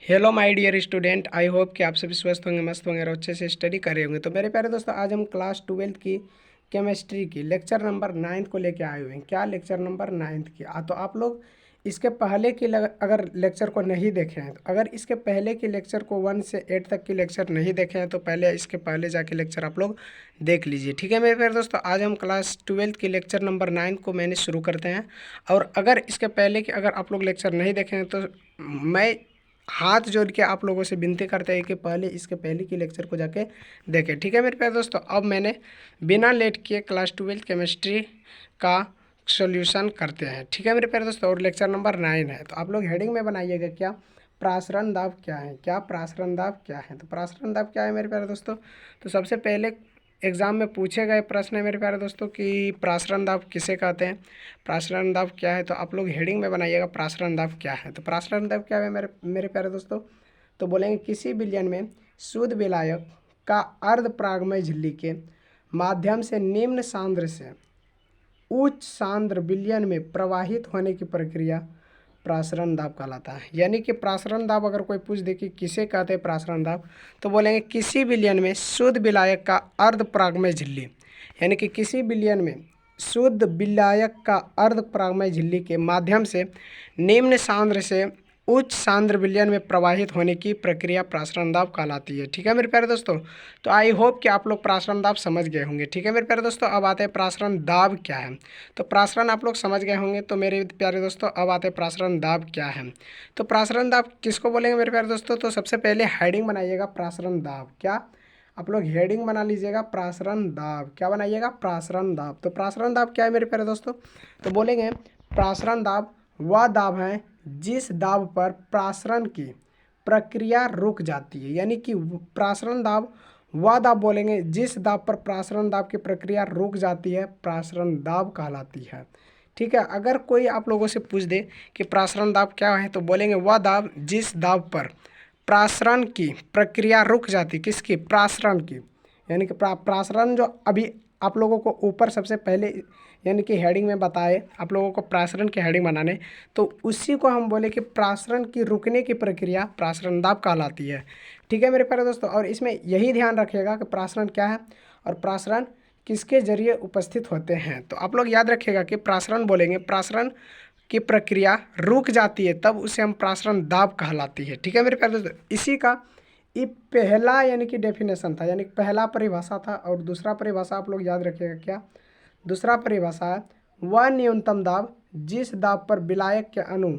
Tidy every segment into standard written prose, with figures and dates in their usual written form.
Hello my dear student, I hope कि आप सभी स्वस्थ होंगे, मस्त होंगे और अच्छे से स्टडी कर रहे होंगे। तो मेरे प्यारे दोस्तों, आज हम क्लास 12th की केमिस्ट्री की लेक्चर नंबर 9 को लेके आए हुए हैं। क्या लेक्चर नंबर 9 की तो आप लोग इसके पहले की अगर लेक्चर को नहीं देखे हैं, तो अगर इसके पहले की लेक्चर को 1 से 8 तक की लेक्चर नहीं देखे हैं तो पहले इसके पहले जाके लेक्चर आप लोग देख लीजिए। ठीक है मेरे प्यारे दोस्तों, आज हम क्लास 12th की लेक्चर नंबर 9 को मैंने शुरू करते हैं। और अगर इसके पहले की अगर आप लोग लेक्चर नहीं देखे हैं तो मैं हाथ जोड़ के आप लोगों से विनती करते हैं कि पहले इसके पहले की लेक्चर को जाके देखें। ठीक है मेरे प्यारे दोस्तों, अब मैंने बिना लेट किए क्लास 12 केमिस्ट्री का सॉल्यूशन करते हैं। ठीक है मेरे प्यारे दोस्तों, और लेक्चर नंबर 9 है। तो आप लोग हेडिंग में बनाइएगा क्या प्रासरण दाब क्या है, क्या प्रासरण दाब क्या है। तो प्रासरण दाब क्या है मेरे प्यारे दोस्तों, तो सबसे पहले एग्ज़ाम में पूछे गए प्रश्न है मेरे प्यारे दोस्तों कि प्रासरण दाब किसे कहते हैं, प्रासरण दाब क्या है। तो आप लोग हेडिंग में बनाइएगा प्रासरण दाब क्या है। तो प्रासरण दाब क्या है मेरे मेरे प्यारे दोस्तों, तो बोलेंगे किसी विलयन में शुद्ध विलायक का अर्ध परागमय झिल्ली के माध्यम से निम्न सांद्र से उच्च सांद्र विलयन में प्रवाहित होने की प्रक्रिया प्रासरण दाब कहलाता है। यानी कि प्रासरण दाब अगर कोई पूछ दे कि किसे कहते हैं प्रासरण दाब, तो बोलेंगे किसी विलयन में शुद्ध विलायक का अर्ध परागमय झिल्ली, यानी कि किसी विलयन में शुद्ध विलायक का अर्ध परागमय झिल्ली के माध्यम से निम्न सांद्र से उच्च सांद्र विलयन में प्रवाहित होने की प्रक्रिया प्रासरण दाब कहलाती है। ठीक है मेरे प्यारे दोस्तों, तो आई होप कि आप लोग प्रासरण दाब समझ गए होंगे। ठीक है मेरे प्यारे दोस्तों, अब आते हैं प्रासरण दाब क्या है। तो प्रासरण आप लोग समझ गए होंगे। तो मेरे प्यारे दोस्तों, अब आते हैं प्रासरण दाब क्या है। तो प्रासरण दाब किसको बोलेंगे मेरे प्यारे दोस्तों, तो सबसे पहले हेडिंग बनाइएगा प्रासरण दाब। क्या आप लोग हेडिंग बना लीजिएगा प्रासरण दाब, क्या बनाइएगा प्रासरण दाब। तो प्रासरण दाब क्या है मेरे प्यारे दोस्तों, तो बोलेंगे प्रासरण दाब वह दाब है जिस दाब पर प्रासरण की प्रक्रिया रुक जाती है। यानी कि प्रासरण दाब वह दाब बोलेंगे जिस दाब पर प्रासरण दाब की प्रक्रिया रुक जाती है, प्रासरण दाब कहलाती है। ठीक है, अगर कोई आप लोगों से पूछ दे कि प्रासरण दाब क्या है, तो बोलेंगे वह दाब जिस दाब पर प्रासरण की प्रक्रिया रुक जाती, किसकी, प्रासरण की। यानी कि प्रासरण जो अभी आप लोगों को ऊपर सबसे पहले यानी कि हेडिंग में बताए आप लोगों को प्रासरण की हेडिंग बनाने, तो उसी को हम बोले कि प्रासरण की रुकने की प्रक्रिया प्रासरण दाब कहलाती है। ठीक है मेरे प्यारे दोस्तों, और इसमें यही ध्यान रखिएगा कि प्रासरण क्या है और प्रासरण किसके जरिए उपस्थित होते हैं। तो आप लोग याद रखिएगा कि प्रासरण बोलेंगे प्रासरण की प्रक्रिया रुक जाती है, तब उसे हम प्रासरण दाब कहलाती है। ठीक है मेरे प्यारे दोस्तों, इसी का ये पहला यानी कि डेफिनेशन था, यानी पहला परिभाषा था। और दूसरा परिभाषा आप लोग याद रखिएगा क्या, दूसरा परिभाषा है वह न्यूनतम दाब जिस दाब पर विलायक के अणु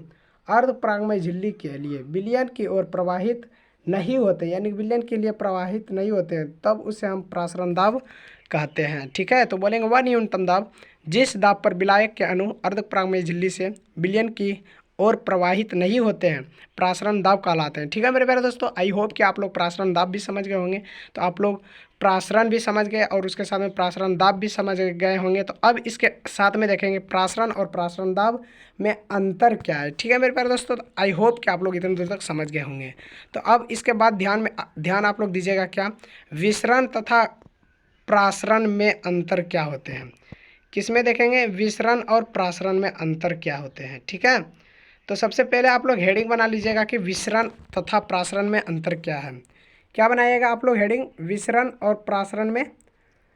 अर्ध परागमय झिल्ली के लिए विलयन की ओर प्रवाहित नहीं होते, यानी विलयन के लिए प्रवाहित नहीं होते हैं, तब उसे हम प्रासरण दाब कहते हैं। ठीक है, तो बोलेंगे वह न्यूनतम दाब जिस दाब पर विलायक के अणु अर्ध परागमय झिल्ली से विलयन की और प्रवाहित नहीं होते हैं, प्रासरण दाब कहलाते हैं। ठीक है मेरे प्यारे दोस्तों, आई होप कि आप लोग प्रासरण दाब भी समझ गए होंगे। तो आप लोग प्रासरण भी समझ गए और उसके साथ में प्रासरण दाब भी समझ गए होंगे। तो अब इसके साथ में देखेंगे प्रासरण और प्रासरण दाब में अंतर क्या है। ठीक है मेरे प्यारे दोस्तों, तो आई होप कि आप लोग इतने दूर तक समझ गए होंगे। तो अब इसके बाद ध्यान आप लोग दीजिएगा क्या, विसरण तथा प्रासरण में अंतर क्या होते हैं। किस में देखेंगे, विसरण और प्रासरण में अंतर क्या होते हैं। ठीक है, तो सबसे पहले आप लोग हेडिंग बना लीजिएगा कि विसरण तथा प्रासरण में अंतर क्या है। क्या बनाइएगा आप लोग हेडिंग, विसरण और प्रासरण में,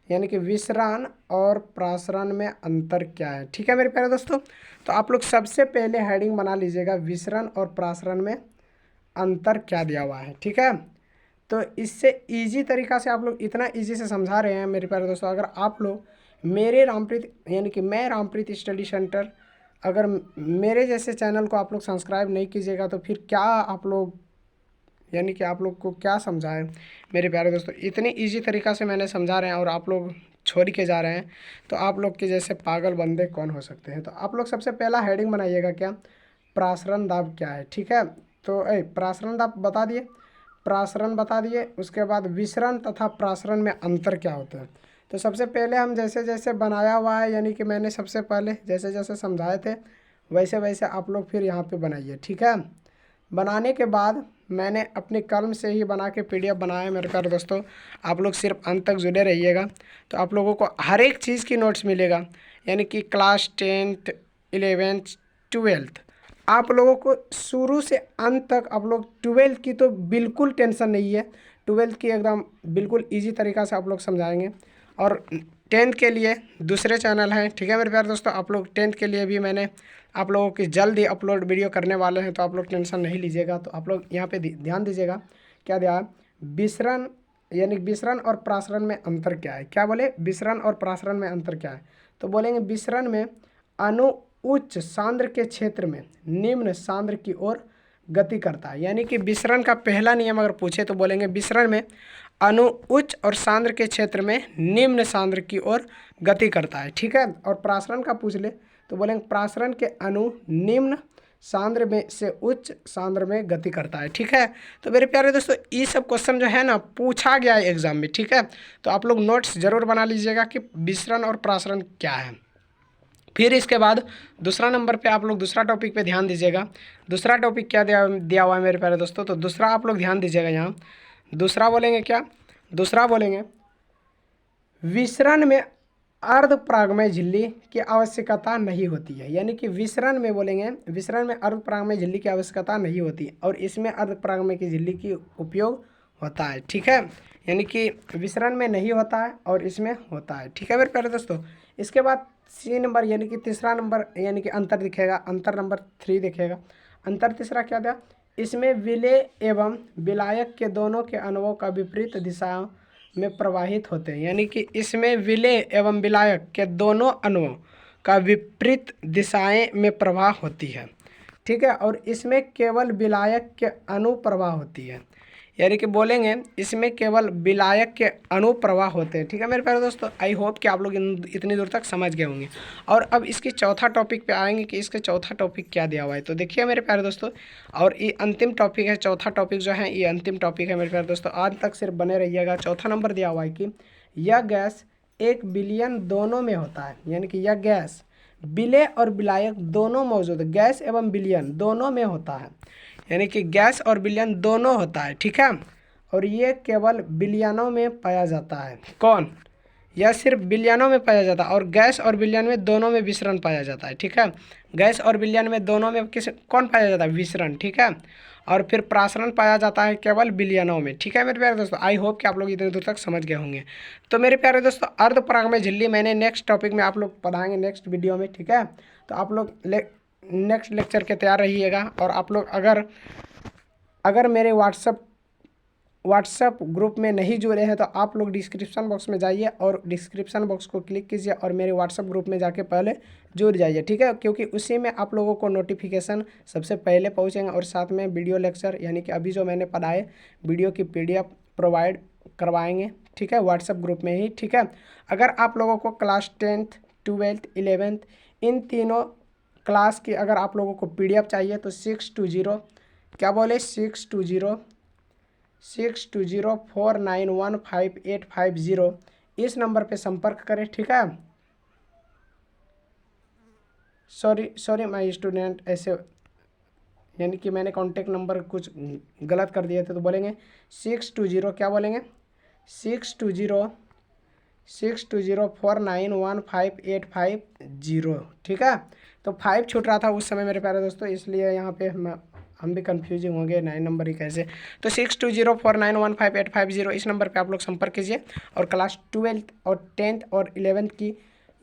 यानी कि विसरण और प्रासरण में अंतर क्या है। ठीक है मेरे प्यारे दोस्तों, तो आप लोग सबसे पहले हेडिंग बना लीजिएगा विसरण और प्रासरण में अंतर क्या दिया हुआ है। ठीक है, तो इससे इजी तरीका से आप लोग इतना इजी से समझा रहे हैं मेरे प्यारे दोस्तों। अगर आप लोग मेरे रामप्रीत यानी कि मैं रामप्रीत स्टडी सेंटर, अगर मेरे जैसे चैनल को आप लोग सब्सक्राइब नहीं कीजिएगा तो फिर क्या आप लोग यानी कि आप लोग को क्या समझाएं मेरे प्यारे दोस्तों। इतनी इजी तरीका से मैंने समझा रहे हैं और आप लोग छोड़ के जा रहे हैं, तो आप लोग के जैसे पागल बंदे कौन हो सकते हैं। तो आप लोग सबसे पहला हेडिंग बनाइएगा क्या, प्रासरण दाब क्या है। ठीक है, तो प्रासरण दाब बता दिए, प्रासरण बता दिए, उसके बाद विसरण तथा प्रासरण में अंतर क्या होता है। तो सबसे पहले हम जैसे जैसे बनाया हुआ है, यानी कि मैंने सबसे पहले जैसे जैसे समझाए थे वैसे वैसे आप लोग फिर यहाँ पे बनाइए। ठीक है, बनाने के बाद मैंने अपनी कलम से ही बना के पीडीएफ बनाया है मेरे प्यारे दोस्तों। आप लोग सिर्फ अंत तक जुड़े रहिएगा, तो आप लोगों को हर एक चीज़ की नोट्स मिलेगा, यानी कि क्लास 10th 11th 12th आप लोगों को शुरू से अंत तक आप लोग 12th की तो बिल्कुल टेंशन नहीं है, 12th की एकदम बिल्कुल इजी तरीक़ा से आप लोग समझाएंगे। और 10th के लिए दूसरे चैनल हैं, ठीक है मेरे प्यारे दोस्तों। आप लोग 10th के लिए भी मैंने आप लोगों की जल्द ही अपलोड वीडियो करने वाले हैं, तो आप लोग टेंशन नहीं लीजिएगा। तो आप लोग यहाँ पे ध्यान दीजिएगा, क्या ध्यान, विसरण यानी विसरण और प्रासरण में अंतर क्या है। क्या बोले, विसरण और प्रासरण में अंतर क्या है। तो बोलेंगे विसरण में अणु उच्च सांद्र के क्षेत्र में निम्न सांद्र की ओर गति करता है। यानी कि विसरण का पहला नियम अगर पूछे तो बोलेंगे विसरण में अणु उच्च और सांद्र के क्षेत्र में निम्न सांद्र की ओर गति करता है, ठीक है। और प्रासरण का पूछ ले तो बोलेंगे प्रासरण के अणु निम्न सांद्र में से उच्च सांद्र में गति करता है, ठीक है। तो मेरे प्यारे दोस्तों ये सब क्वेश्चन जो है ना पूछा गया है एग्जाम में, ठीक है। तो आप लोग नोट्स जरूर बना लीजिएगा कि विसरण और प्रासरण क्या है। फिर इसके बाद दूसरा नंबर पे आप लोग दूसरा टॉपिक पे ध्यान दीजिएगा। दूसरा टॉपिक क्या दिया हुआ है मेरे प्यारे दोस्तों, तो दूसरा आप लोग ध्यान दीजिएगा। यहाँ दूसरा बोलेंगे क्या, दूसरा बोलेंगे विसरण में अर्धपरागमय झिल्ली की आवश्यकता नहीं होती है। यानी कि विसरण में बोलेंगे विसरण में अर्धपरागमय झिल्ली की आवश्यकता नहीं होती है और इसमें अर्धपरागमय की झिल्ली की उपयोग होता है, ठीक है। यानी कि विसरण में नहीं होता है और इसमें होता है, ठीक है मेरे प्यारे दोस्तों। इसके बाद सी नंबर यानी कि तीसरा नंबर यानी कि अंतर दिखेगा, अंतर नंबर 3 दिखेगा। अंतर तीसरा क्या था, इसमें विलेय एवं विलायक के दोनों के अणुओं का विपरीत दिशाओं में प्रवाहित होते हैं। यानी कि इसमें विलेय एवं विलायक के दोनों अणुओं का विपरीत दिशाएं में प्रवाह होती है, ठीक है। और इसमें केवल विलायक के अणु प्रवाह होती है। यानी कि बोलेंगे इसमें केवल विलायक के अणु प्रवाह होते हैं, ठीक है मेरे प्यारे दोस्तों। आई होप कि आप लोग इतनी दूर तक समझ गए होंगे। और अब इसकी चौथा टॉपिक पे आएंगे कि इसके चौथा टॉपिक क्या दिया हुआ है। तो देखिए मेरे प्यारे दोस्तों, और ये अंतिम टॉपिक है, चौथा टॉपिक जो है ये अंतिम टॉपिक है मेरे प्यारे दोस्तों। आज तक सिर्फ बने रहिएगा। चौथा नंबर दिया हुआ है कि यह गैस 1 बिलियन दोनों में होता है। यानी कि यह गैस विलेय और विलायक दोनों मौजूद है, गैस एवं विलयन दोनों में होता है। यानी कि गैस और विलयन दोनों होता है, ठीक है। और ये केवल विलयनों में पाया जाता है। कौन, यह सिर्फ विलयनों में पाया जाता है। और गैस और विलयन में दोनों में विसरण पाया जाता है, ठीक है। गैस और विलयन में दोनों में कौन पाया जाता है, विसरण, ठीक है। और फिर प्रासरण पाया जाता है केवल विलयनों में, ठीक है मेरे प्यारे दोस्तों। आई होप कि आप लोग इतने दूर तक समझ गए होंगे। तो मेरे प्यारे दोस्तों अर्धपरागमय झिल्ली मैंने नेक्स्ट टॉपिक में आप लोग पढ़ाएंगे नेक्स्ट वीडियो में, ठीक है। तो आप लोग नेक्स्ट लेक्चर के तैयार रहिएगा। और आप लोग अगर मेरे व्हाट्सएप ग्रुप में नहीं जुड़े हैं तो आप लोग डिस्क्रिप्शन बॉक्स में जाइए और डिस्क्रिप्शन बॉक्स को क्लिक कीजिए और मेरे व्हाट्सएप ग्रुप में जाके पहले जुड़ जाइए, ठीक है। क्योंकि उसी में आप लोगों को नोटिफिकेशन सबसे पहले पहुंचेंगे और साथ में वीडियो लेक्चर यानी कि अभी जो मैंने पढ़ाए वीडियो की PDF प्रोवाइड करवाएंगे, ठीक है, व्हाट्सएप ग्रुप में ही, ठीक है। अगर आप लोगों को क्लास 10th 12th 11th इन तीनों क्लास की अगर आप लोगों को PDF चाहिए तो 620 क्या बोले 62049155850 इस नंबर पे संपर्क करें, ठीक है। सॉरी माय स्टूडेंट, ऐसे यानी कि मैंने कॉन्टेक्ट नंबर कुछ गलत कर दिए थे। तो बोलेंगे 620 क्या बोलेंगे 62049155850, ठीक है। तो 5 छूट रहा था उस समय मेरे प्यारे दोस्तों, इसलिए यहाँ पे हम भी कन्फ्यूजिंग होंगे 9 नंबर ही कैसे। तो 62049155850 इस नंबर पे आप लोग संपर्क कीजिए और क्लास 12th और 10th और 11th की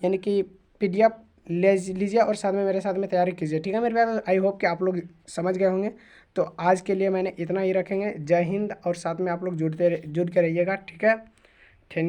यानी कि PDF ले लीजिए और साथ में मेरे साथ में तैयारी कीजिए, ठीक है मेरे प्यारे। आई होप कि आप लोग समझ गए होंगे। तो आज के लिए मैंने इतना ही रखेंगे। जय हिंद। और साथ में आप लोग जुड़ के रहिएगा, ठीक है।